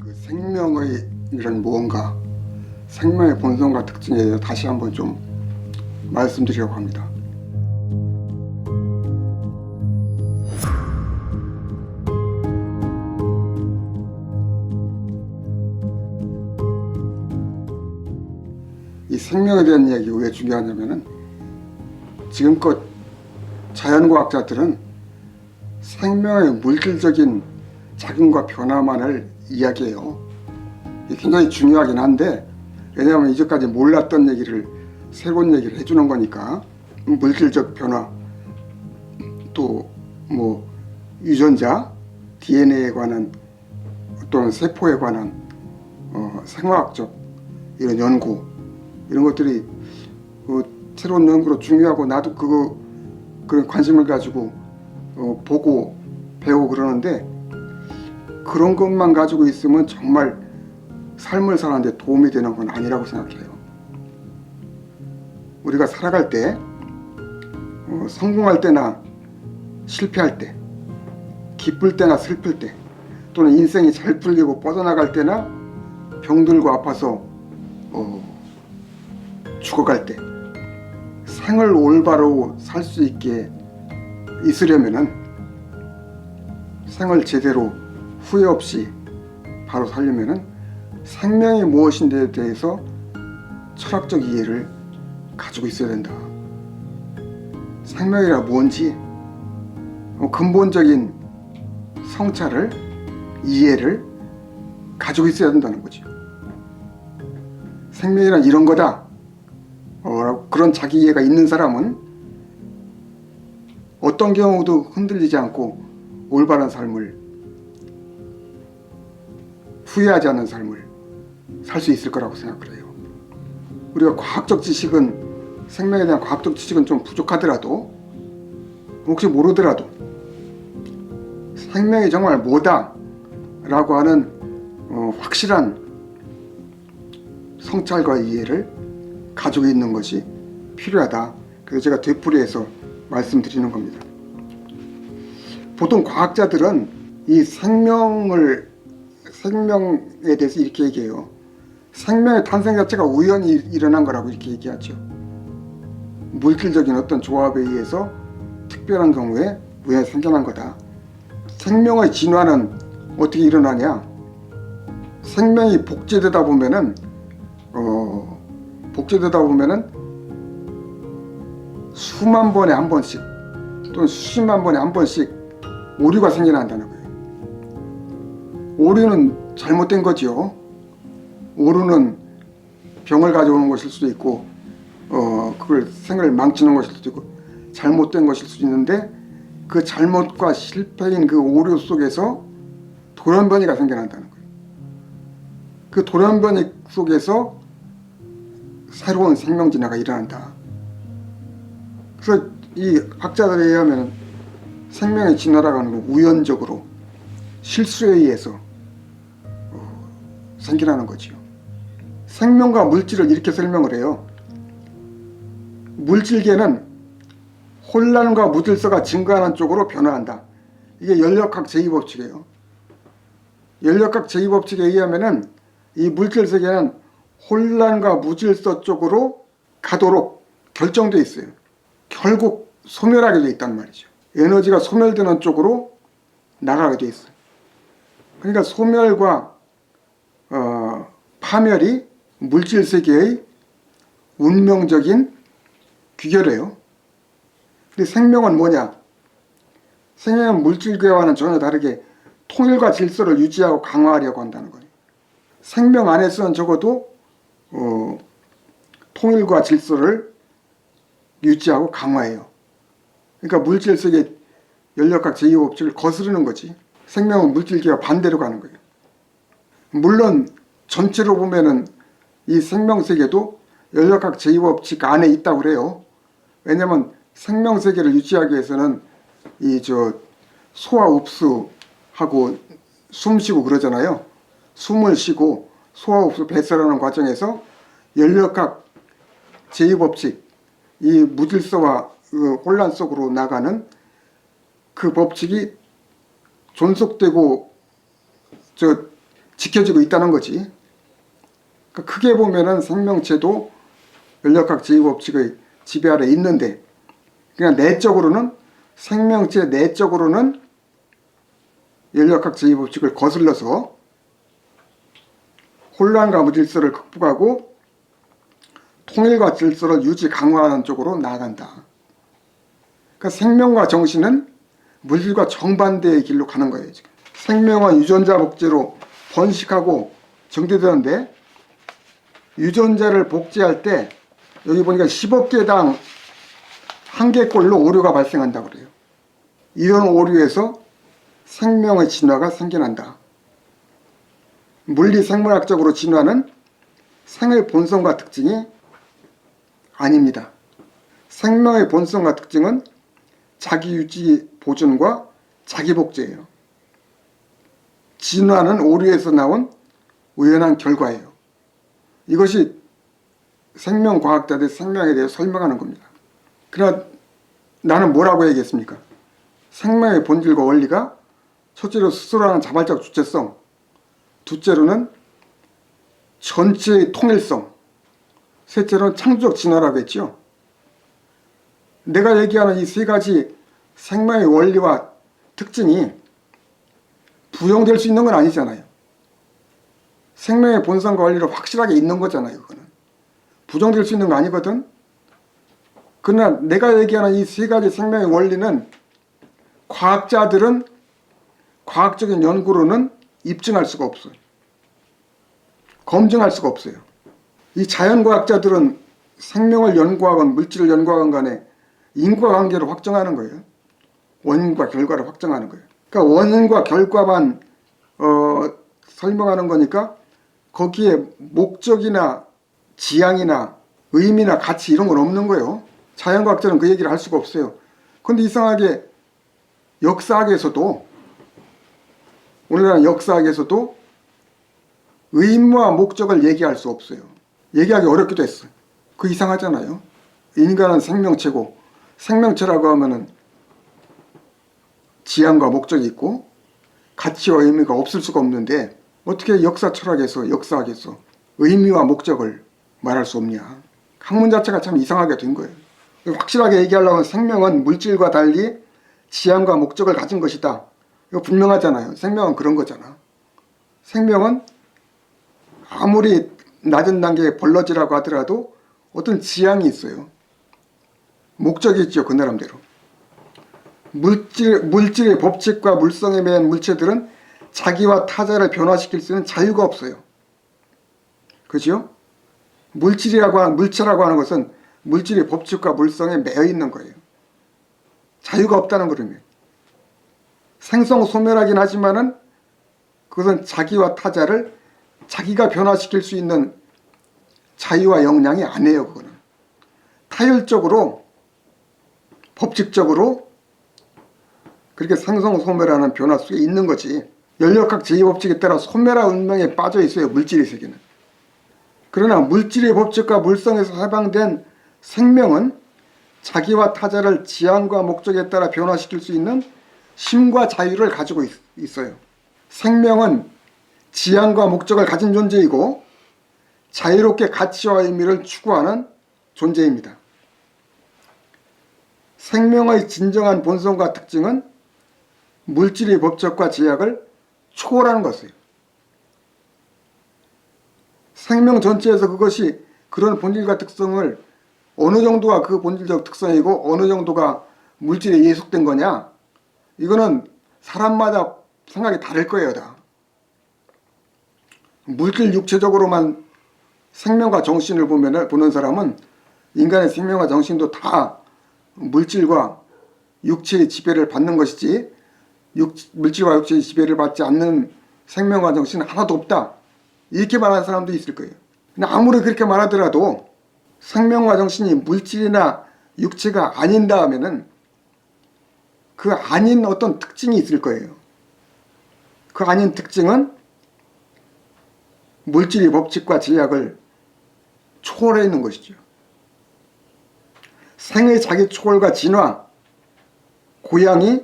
그 생명의 이런 무언가, 생명의 본성과 특징에 대해서 다시 한번 좀 말씀드리려고 합니다. 이 생명에 대한 이야기가 왜 중요하냐면은 지금껏 자연과학자들은 생명의 물질적인 작용과 변화만을 이야기해요. 이게 굉장히 중요하긴 한데, 왜냐하면 이제까지 몰랐던 얘기를 새로운 얘기를 해주는 거니까. 물질적 변화, 또 뭐 유전자, DNA에 관한 또는 세포에 관한 생화학적 이런 연구, 이런 것들이 새로운 연구로 중요하고, 나도 그런 관심을 가지고 보고 배우고 그러는데, 그런 것만 가지고 있으면 정말 삶을 사는데 도움이 되는 건 아니라고 생각해요. 우리가 살아갈 때 성공할 때나 실패할 때, 기쁠 때나 슬플 때, 또는 인생이 잘 풀리고 뻗어나갈 때나 병들고 아파서 죽어갈 때, 생을 올바로 살 수 있게 있으려면은 생을 제대로 후회 없이 바로 살려면은 생명이 무엇인지에 대해서 철학적 이해를 가지고 있어야 된다. 생명이란 뭔지 근본적인 성찰을, 이해를 가지고 있어야 된다는 거죠. 생명이란 이런 거다. 그런 자기 이해가 있는 사람은 어떤 경우도 흔들리지 않고 올바른 삶을, 후회하지 않는 삶을 살 수 있을 거라고 생각을 해요. 우리가 과학적 지식은, 생명에 대한 과학적 지식은 좀 부족하더라도, 혹시 모르더라도 생명이 정말 뭐다 라고 하는 확실한 성찰과 이해를 가지고 있는 것이 필요하다. 그래서 제가 되풀이해서 말씀드리는 겁니다. 보통 과학자들은 이 생명에 대해서 이렇게 얘기해요. 생명의 탄생 자체가 우연히 일어난 거라고 이렇게 얘기하죠. 물질적인 어떤 조합에 의해서 특별한 경우에 우연히 생겨난 거다. 생명의 진화는 어떻게 일어나냐? 생명이 복제되다 보면은 수만 번에 한 번씩 또는 수십만 번에 한 번씩 오류가 생겨난다는 거예요. 오류는 잘못된 거죠. 오류는 병을 가져오는 것일 수도 있고, 그걸 생을 망치는 것일 수도 있고, 잘못된 것일 수도 있는데, 그 잘못과 실패인 그 오류 속에서 돌연변이가 생겨난다는 거예요. 그 돌연변이 속에서 새로운 생명 진화가 일어난다. 그래서 이 학자들에 의하면 생명의 진화라고 하는 건 우연적으로 실수에 의해서 생겨나는 거죠. 생명과 물질을 이렇게 설명을 해요. 물질계는 혼란과 무질서가 증가하는 쪽으로 변화한다. 이게 연력학 제2법칙이에요. 연력학 제2법칙에 의하면은 이 물질 세계는 혼란과 무질서 쪽으로 가도록 결정되어 있어요. 결국 소멸하게 되어 있단 말이죠. 에너지가 소멸되는 쪽으로 나가게 되어 있어요. 그러니까 소멸과 파멸이 물질 세계의 운명적인 귀결이에요. 근데 생명은 뭐냐? 생명은 물질계와는 전혀 다르게 통일과 질서를 유지하고 강화하려고 한다는 거예요. 생명 안에서는 적어도 통일과 질서를 유지하고 강화해요. 그러니까 물질 세계 연력학 제2법칙을 거스르는 거지. 생명은 물질계와 반대로 가는 거예요. 물론 전체로 보면은 이 생명세계도 연력학 제2법칙 안에 있다고 그래요. 왜냐면 생명세계를 유지하기 위해서는 소화 흡수하고 숨 쉬고 그러잖아요. 숨을 쉬고 소화 흡수 배설하는 과정에서 연력학 제2법칙, 이 무질서와 혼란 속으로 나가는 그 법칙이 존속되고 지켜지고 있다는 거지. 그러니까 크게 보면은 생명체도 연력학 제2법칙의 지배 아래 있는데, 그냥 내적으로는, 생명체 내적으로는 연력학 제2법칙을 거슬러서 혼란과 무질서를 극복하고 통일과 질서를 유지 강화하는 쪽으로 나아간다. 그러니까 생명과 정신은 물질과 정반대의 길로 가는 거예요. 지금. 생명은 유전자 복제로 번식하고 정제되는데, 유전자를 복제할 때 여기 보니까 10억 개당 1개꼴로 오류가 발생한다고 그래요. 이런 오류에서 생명의 진화가 생겨난다. 물리생물학적으로 진화는 생의 본성과 특징이 아닙니다. 생명의 본성과 특징은 자기유지 보존과 자기복제예요. 진화는 오류에서 나온 우연한 결과예요. 이것이 생명과학자들이 생명에 대해 설명하는 겁니다. 그러나 나는 뭐라고 얘기했습니까? 생명의 본질과 원리가 첫째로 스스로 하는 자발적 주체성, 둘째로는 전체의 통일성, 셋째로는 창조적 진화라고 했죠. 내가 얘기하는 이 세 가지 생명의 원리와 특징이 부정될 수 있는 건 아니잖아요. 생명의 본성과 원리로 확실하게 있는 거잖아요. 그거는 부정될 수 있는 거 아니거든. 그러나 내가 얘기하는 이 세 가지 생명의 원리는 과학자들은 과학적인 연구로는 입증할 수가 없어요. 검증할 수가 없어요. 이 자연과학자들은 생명을 연구하건 물질을 연구하건 간에 인과관계를 확정하는 거예요. 원인과 결과를 확정하는 거예요. 그러니까 원인과 결과만 설명하는 거니까 거기에 목적이나 지향이나 의미나 가치 이런 건 없는 거예요. 자연과학자는 그 얘기를 할 수가 없어요. 그런데 이상하게 역사학에서도, 오늘날 역사학에서도 의미와 목적을 얘기할 수 없어요. 얘기하기 어렵기도 했어요. 그 이상하잖아요. 인간은 생명체고, 생명체라고 하면은 지향과 목적이 있고 가치와 의미가 없을 수가 없는데 어떻게 역사 철학에서, 역사학에서 의미와 목적을 말할 수 없냐. 학문 자체가 참 이상하게 된 거예요. 확실하게 얘기하려면 생명은 물질과 달리 지향과 목적을 가진 것이다. 이거 분명하잖아요. 생명은 그런 거잖아. 생명은 아무리 낮은 단계의 벌러지라고 하더라도 어떤 지향이 있어요. 목적이 있죠. 그 나름대로. 물질의 법칙과 물성에 매한 물체들은 자기와 타자를 변화시킬 수 있는 자유가 없어요. 그죠? 물체라고 하는 것은 물질의 법칙과 물성에 매여 있는 거예요. 자유가 없다는 거라면. 생성소멸하긴 하지만은 그것은 자기와 타자를 자기가 변화시킬 수 있는 자유와 역량이 아니에요. 그거는 타율적으로, 법칙적으로 그렇게 생성소멸하는 변화 속에 있는 거지. 연력학 제2법칙에 따라 소멸화 운명에 빠져 있어요. 물질의 세계는. 그러나 물질의 법칙과 물성에서 해방된 생명은 자기와 타자를 지향과 목적에 따라 변화시킬 수 있는 힘과 자유를 가지고 있어요. 생명은 지향과 목적을 가진 존재이고 자유롭게 가치와 의미를 추구하는 존재입니다. 생명의 진정한 본성과 특징은 물질의 법칙과 제약을 초월하는 것이에요. 생명 전체에서 그것이 그런 본질과 특성을 어느 정도가 그 본질적 특성이고 어느 정도가 물질에 예속된 거냐, 이거는 사람마다 생각이 다를 거예요. 다. 물질 육체적으로만 생명과 정신을 보는 사람은 인간의 생명과 정신도 다 물질과 육체의 지배를 받는 것이지 물질과 육체의 지배를 받지 않는 생명과 정신은 하나도 없다, 이렇게 말하는 사람도 있을 거예요. 근데 아무리 그렇게 말하더라도 생명과 정신이 물질이나 육체가 아닌다 하면은 그 아닌 어떤 특징이 있을 거예요. 그 아닌 특징은 물질의 법칙과 제약을 초월해 있는 것이죠. 생의 자기 초월과 진화, 고양이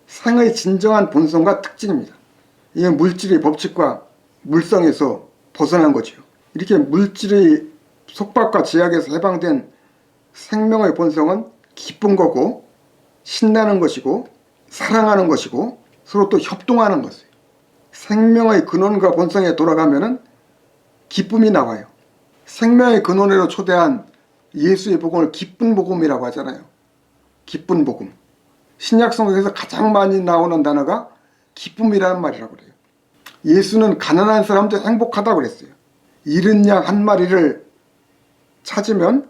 생의 진정한 본성과 특징입니다. 이 물질의 법칙과 물성에서 벗어난 거죠. 이렇게 물질의 속박과 제약에서 해방된 생명의 본성은 기쁜 거고 신나는 것이고 사랑하는 것이고 서로 또 협동하는 것이에요. 생명의 근원과 본성에 돌아가면은 기쁨이 나와요. 생명의 근원으로 초대한 예수의 복음을 기쁜 복음이라고 하잖아요. 기쁜 복음. 신약 성경에서 가장 많이 나오는 단어가 기쁨이라는 말이라고 그래요. 예수는 가난한 사람도 행복하다고 그랬어요. 잃은 양 한 마리를 찾으면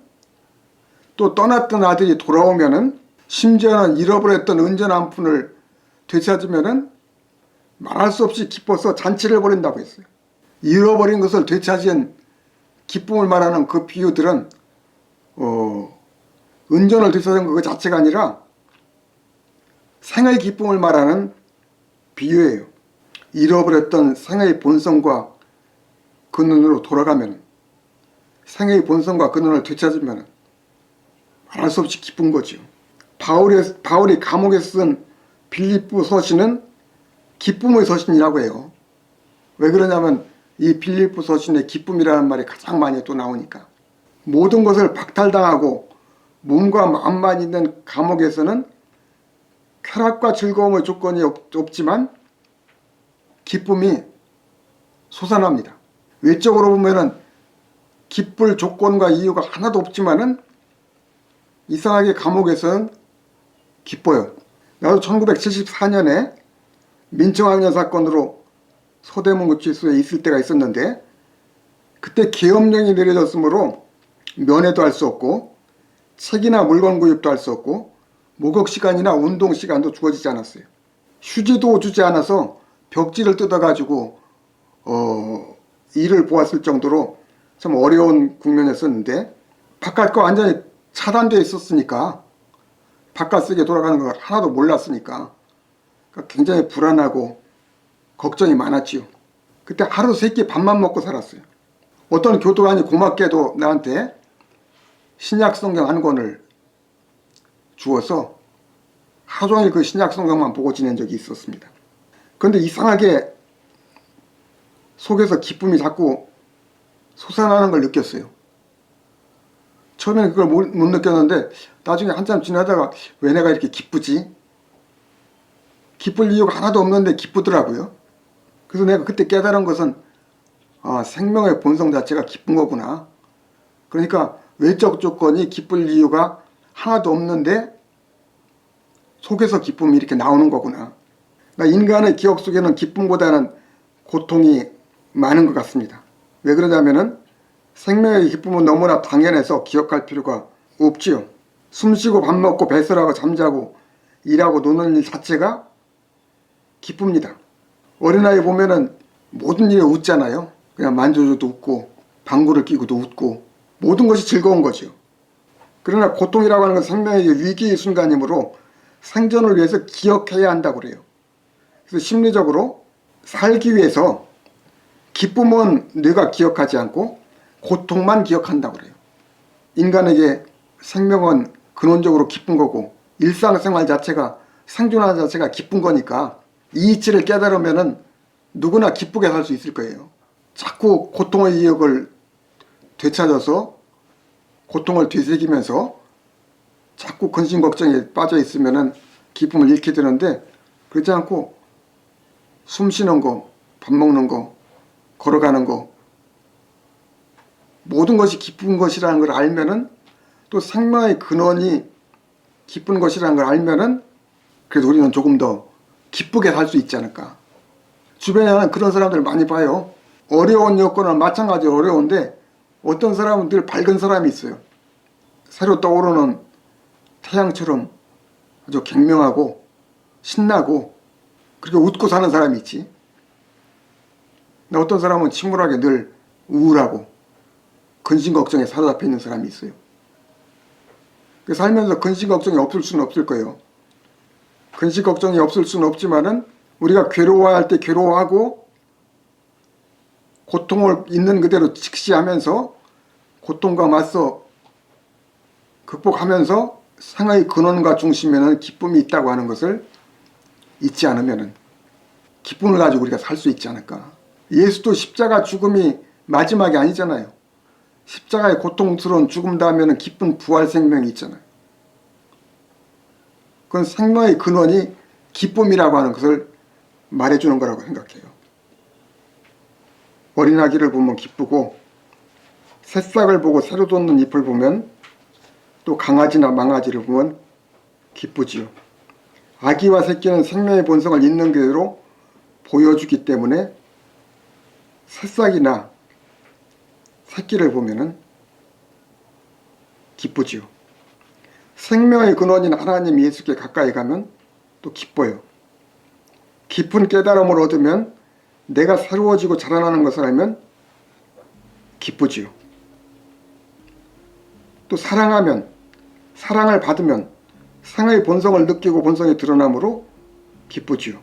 또 떠났던 아들이 돌아오면은 심지어는 잃어버렸던 은전 한 푼을 되찾으면은 말할 수 없이 기뻐서 잔치를 벌인다고 했어요. 잃어버린 것을 되찾은 기쁨을 말하는 그 비유들은 은전을 되찾은 것 자체가 아니라 생의 기쁨을 말하는 비유예요. 잃어버렸던 생의 본성과 근원으로 돌아가면, 생의 본성과 근원을 되찾으면 말할 수 없이 기쁜 거죠. 바울이 감옥에 쓴 빌립보 서신은 기쁨의 서신이라고 해요. 왜 그러냐면 이 빌립보 서신에 기쁨이라는 말이 가장 많이 또 나오니까. 모든 것을 박탈당하고 몸과 마음만 있는 감옥에서는 쾌락과 즐거움의 조건이 없지만 기쁨이 솟아납니다. 외적으로 보면은 기쁠 조건과 이유가 하나도 없지만은 이상하게 감옥에서는 기뻐요. 나도 1974년에 민청학년 사건으로 서대문 구치소에 있을 때가 있었는데 그때 계엄령이 내려졌으므로 면회도 할 수 없고 책이나 물건 구입도 할 수 없고 목욕 시간이나 운동 시간도 주어지지 않았어요. 휴지도 주지 않아서 벽지를 뜯어가지고 일을 보았을 정도로 참 어려운 국면이었었는데 바깥과 완전히 차단되어 있었으니까 바깥세계 돌아가는 걸 하나도 몰랐으니까 굉장히 불안하고 걱정이 많았지요. 그때 하루 세 끼 밥만 먹고 살았어요. 어떤 교도관이 고맙게도 나한테 신약 성경 한 권을 주어서 하루 종일 그 신약 성경만 보고 지낸 적이 있었습니다. 그런데 이상하게 속에서 기쁨이 자꾸 솟아나는 걸 느꼈어요. 처음에는 그걸 못 느꼈는데 나중에 한참 지나다가 왜 내가 이렇게 기쁘지? 기쁠 이유가 하나도 없는데 기쁘더라고요. 그래서 내가 그때 깨달은 것은 생명의 본성 자체가 기쁜 거구나. 그러니까 외적 조건이 기쁠 이유가 하나도 없는데 속에서 기쁨이 이렇게 나오는 거구나. 그러니까 인간의 기억 속에는 기쁨보다는 고통이 많은 것 같습니다. 왜 그러냐면은 생명의 기쁨은 너무나 당연해서 기억할 필요가 없지요. 숨쉬고 밥 먹고 배설하고 잠자고 일하고 노는 일 자체가 기쁩니다. 어린아이 보면은 모든 일에 웃잖아요. 그냥 만져줘도 웃고 방구를 끼고도 웃고 모든 것이 즐거운 거죠. 그러나 고통이라고 하는 건 생명의 위기의 순간이므로 생존을 위해서 기억해야 한다고 그래요. 그래서 심리적으로 살기 위해서 기쁨은 뇌가 기억하지 않고 고통만 기억한다고 그래요. 인간에게 생명은 근원적으로 기쁜 거고 일상생활 자체가 생존하는 자체가 기쁜 거니까 이 이치를 깨달으면은 누구나 기쁘게 살 수 있을 거예요. 자꾸 고통의 이역을 되찾아서 고통을 되새기면서 자꾸 근심 걱정에 빠져 있으면은 기쁨을 잃게 되는데 그렇지 않고 숨 쉬는 거, 밥 먹는 거, 걸어가는 거 모든 것이 기쁜 것이라는 걸 알면은 또 생명의 근원이 기쁜 것이라는 걸 알면은 그래도 우리는 조금 더 기쁘게 살 수 있지 않을까. 주변에는 그런 사람들 많이 봐요. 어려운 여건은 마찬가지로 어려운데 어떤 사람은 늘 밝은 사람이 있어요. 새로 떠오르는 태양처럼 아주 경명하고 신나고 그렇게 웃고 사는 사람이 있지. 근데 어떤 사람은 침울하게 늘 우울하고 근심 걱정에 사로잡혀 있는 사람이 있어요. 살면서 근심 걱정이 없을 수는 없을 거예요. 근심 걱정이 없을 수는 없지만은 우리가 괴로워할 때 괴로워하고 고통을 있는 그대로 직시하면서 고통과 맞서 극복하면서 생의 근원과 중심에는 기쁨이 있다고 하는 것을 잊지 않으면은 기쁨을 가지고 우리가 살 수 있지 않을까. 예수도 십자가 죽음이 마지막이 아니잖아요. 십자가의 고통스러운 죽음 다음에는 기쁜 부활 생명이 있잖아요. 그건 생명의 근원이 기쁨이라고 하는 것을 말해주는 거라고 생각해요. 어린아기를 보면 기쁘고, 새싹을 보고 새로 돋는 잎을 보면, 또 강아지나 망아지를 보면 기쁘지요. 아기와 새끼는 생명의 본성을 있는 그대로 보여주기 때문에 새싹이나 새끼를 보면은 기쁘지요. 생명의 근원인 하나님 예수께 가까이 가면 또 기뻐요. 깊은 깨달음을 얻으면, 내가 새로워지고 자라나는 것을 알면 기쁘지요. 또 사랑하면, 사랑을 받으면 생의 본성을 느끼고 본성이 드러나므로 기쁘지요.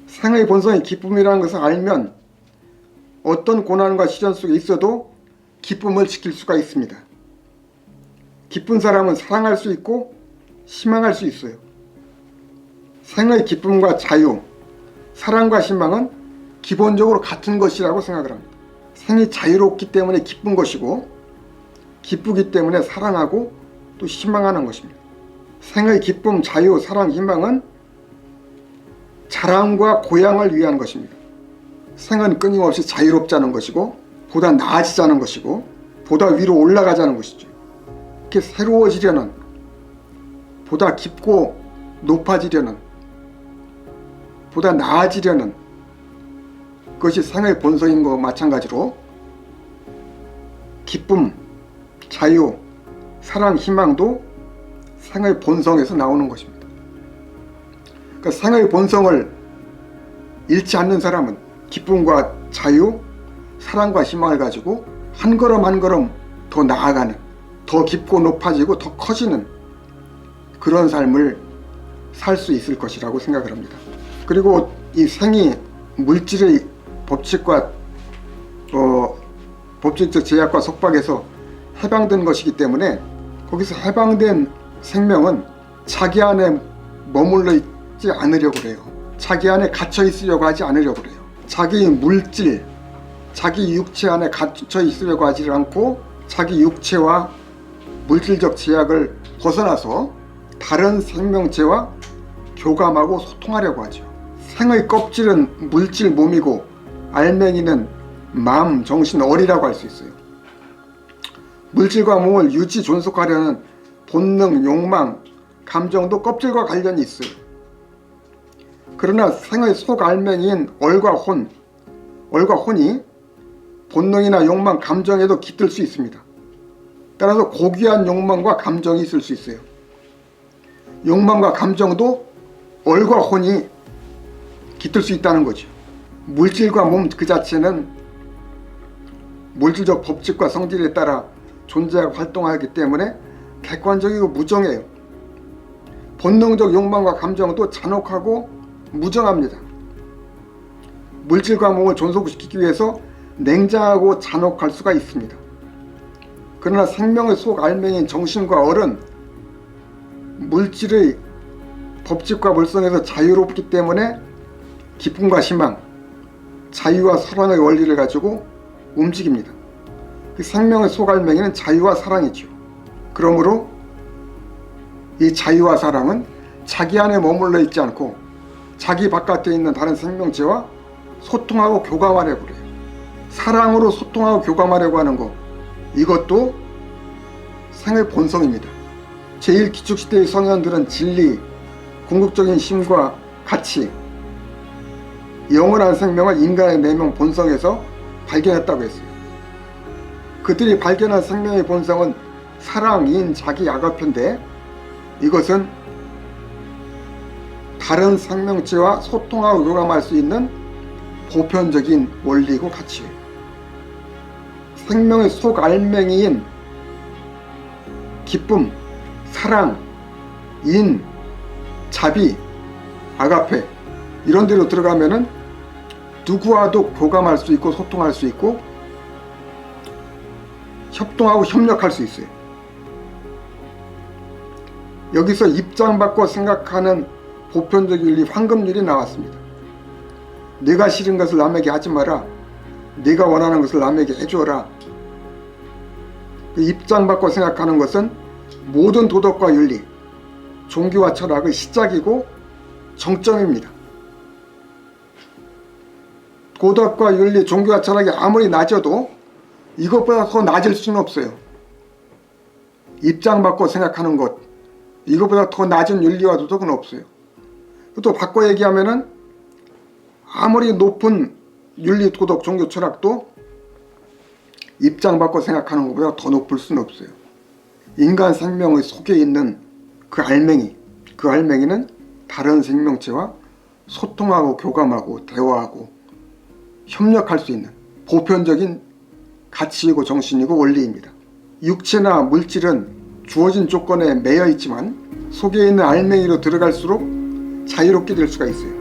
생의 본성이 기쁨이라는 것을 알면 어떤 고난과 시련 속에 있어도 기쁨을 지킬 수가 있습니다. 기쁜 사람은 사랑할 수 있고 희망할 수 있어요. 생의 기쁨과 자유, 사랑과 희망은 기본적으로 같은 것이라고 생각을 합니다. 생이 자유롭기 때문에 기쁜 것이고, 기쁘기 때문에 사랑하고 또 희망하는 것입니다. 생의 기쁨, 자유, 사랑, 희망은 자랑과 고향을 위한 것입니다. 생은 끊임없이 자유롭자는 것이고, 보다 나아지자는 것이고, 보다 위로 올라가자는 것이죠. 이렇게 새로워지려는, 보다 깊고 높아지려는, 보다 나아지려는 그것이 생의 본성인 것과 마찬가지로 기쁨, 자유, 사랑, 희망도 생의 본성에서 나오는 것입니다. 그러니까 생의 본성을 잃지 않는 사람은 기쁨과 자유, 사랑과 희망을 가지고 한 걸음 한 걸음 더 나아가는, 더 깊고 높아지고 더 커지는 그런 삶을 살 수 있을 것이라고 생각을 합니다. 그리고 이 생이 물질의 법칙과 법칙적 제약과 속박에서 해방된 것이기 때문에 거기서 해방된 생명은 자기 안에 머물러 있지 않으려고 그래요. 자기 안에 갇혀 있으려고 하지 않으려고 그래요. 자기 물질, 자기 육체 안에 갇혀 있으려고 하지 않고 자기 육체와 물질적 제약을 벗어나서 다른 생명체와 교감하고 소통하려고 하죠. 생의 껍질은 물질 몸이고 알맹이는 마음, 정신, 어리라고 할 수 있어요. 물질과 몸을 유지 존속하려는 본능, 욕망, 감정도 껍질과 관련이 있어요. 그러나 생의 속 알맹이인 얼과 혼이 본능이나 욕망, 감정에도 깃들 수 있습니다. 따라서 고귀한 욕망과 감정이 있을 수 있어요. 욕망과 감정도 얼과 혼이 깃들 수 있다는 거죠. 물질과 몸 그 자체는 물질적 법칙과 성질에 따라 존재하고 활동하기 때문에 객관적이고 무정해요. 본능적 욕망과 감정도 잔혹하고 무정합니다. 물질과 몸을 존속시키기 위해서 냉정하고 잔혹할 수가 있습니다. 그러나 생명의 속 알맹이인 정신과 얼은 물질의 법칙과 물성에서 자유롭기 때문에 기쁨과 희망, 자유와 사랑의 원리를 가지고 움직입니다. 그 생명의 속 알맹이는 자유와 사랑이죠. 그러므로 이 자유와 사랑은 자기 안에 머물러 있지 않고 자기 바깥에 있는 다른 생명체와 소통하고 교감하려고 그래요. 사랑으로 소통하고 교감하려고 하는 것, 이것도 생의 본성입니다. 제1기축시대의 성현들은 진리, 궁극적인 힘과 가치, 영원한 생명을 인간의 내면 본성에서 발견했다고 했어요. 그들이 발견한 생명의 본성은 사랑, 인, 자기, 아가페인데 이것은 다른 생명체와 소통하고 교감할 수 있는 보편적인 원리고 가치예요. 생명의 속 알맹이인 기쁨, 사랑, 인, 자비, 아가페 이런 데로 들어가면은 누구와도 교감할 수 있고 소통할 수 있고 협동하고 협력할 수 있어요. 여기서 입장 바꿔 생각하는 보편적 윤리, 황금률이 나왔습니다. 내가 싫은 것을 남에게 하지 마라. 네가 원하는 것을 남에게 해주어라. 그 입장 바꿔 생각하는 것은 모든 도덕과 윤리, 종교와 철학의 시작이고 정점입니다. 도덕과 윤리, 종교와 철학이 아무리 낮아도 이것보다 더 낮을 수는 없어요. 입장 바꿔 생각하는 것, 이것보다 더 낮은 윤리와 도덕은 없어요. 또 바꿔 얘기하면은 아무리 높은 윤리, 도덕, 종교, 철학도 입장 바꿔 생각하는 것보다 더 높을 수는 없어요. 인간 생명의 속에 있는 그 알맹이는 다른 생명체와 소통하고 교감하고 대화하고 협력할 수 있는 보편적인 가치이고 정신이고 원리입니다. 육체나 물질은 주어진 조건에 매여 있지만 속에 있는 알맹이로 들어갈수록 자유롭게 될 수가 있어요.